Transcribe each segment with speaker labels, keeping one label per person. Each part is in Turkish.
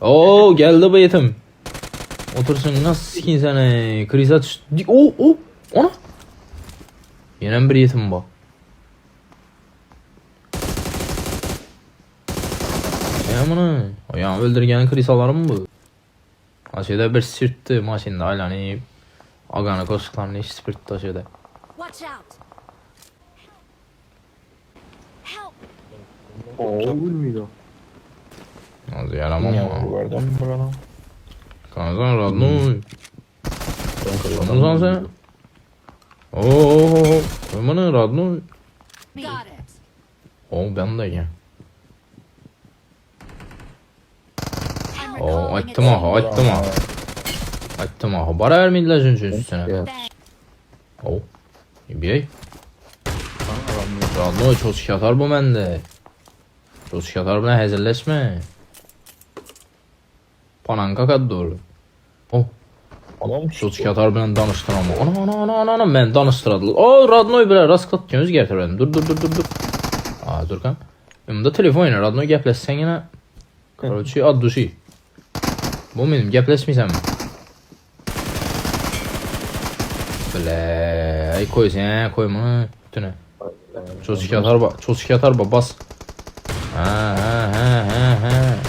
Speaker 1: Oo geldi bu yetim. Otursun nasıl sikin seni. Krize düştü. Ona. Yine bir yetim bu. Ya bunu. Ayağımı öldürgen krisalarım bu. Aşağıda bir sürttü maşinde aylanıp. Agana koşuklarını iş sürttü aşağıda.
Speaker 2: Watch out! Help!
Speaker 3: Ölmüyor.
Speaker 1: Az yaramam
Speaker 4: Ya
Speaker 1: ama.
Speaker 4: buradan burana.
Speaker 1: Kanzan radno. Kanzan sen. Oo. Koymanı radno.
Speaker 2: Got it.
Speaker 1: O ben de ya.
Speaker 2: I'm
Speaker 1: Oo
Speaker 2: recalling
Speaker 1: açtım aha
Speaker 2: it.
Speaker 1: açtım aha. Açtım aha. Bara vermediler çünkü üstüne.
Speaker 3: Ya.
Speaker 1: Oo. İbiyey. Radno çok şatar bu mende. Çok şatar buna hazırlaşma. Pananka kad doğru. Oh.
Speaker 4: Anam
Speaker 1: Çok şatar bilen danıştıram. Ana men danıştıradılar. O Radnoy belə rast qatken özgərtirəm. Dur. Aa dur kan. Bunda telefon ilə Radnoy gəpləşsən yenə. Короче, от души. Bu benim gəpləşmisəm. Belə ay koy sen koyma. Tünə. Çok şatar bas. Ha.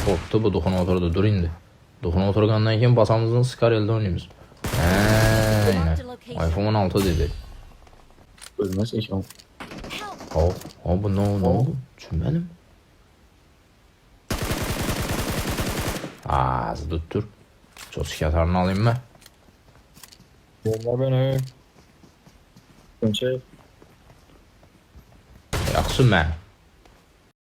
Speaker 1: Korktu bu dokuna oturdu. Dur indi. Dokuna oturgandan keyin basamızın sıkar elde oynayırız. Aynen. iPhone 16 dedi.
Speaker 3: Ölmez hiç ama.
Speaker 1: Bu ne oldu? Çümbenim. Ağzı tuttur. Çok yatarını alayım mı?
Speaker 4: yolla beni.
Speaker 3: Önce
Speaker 1: Yaxşı mən.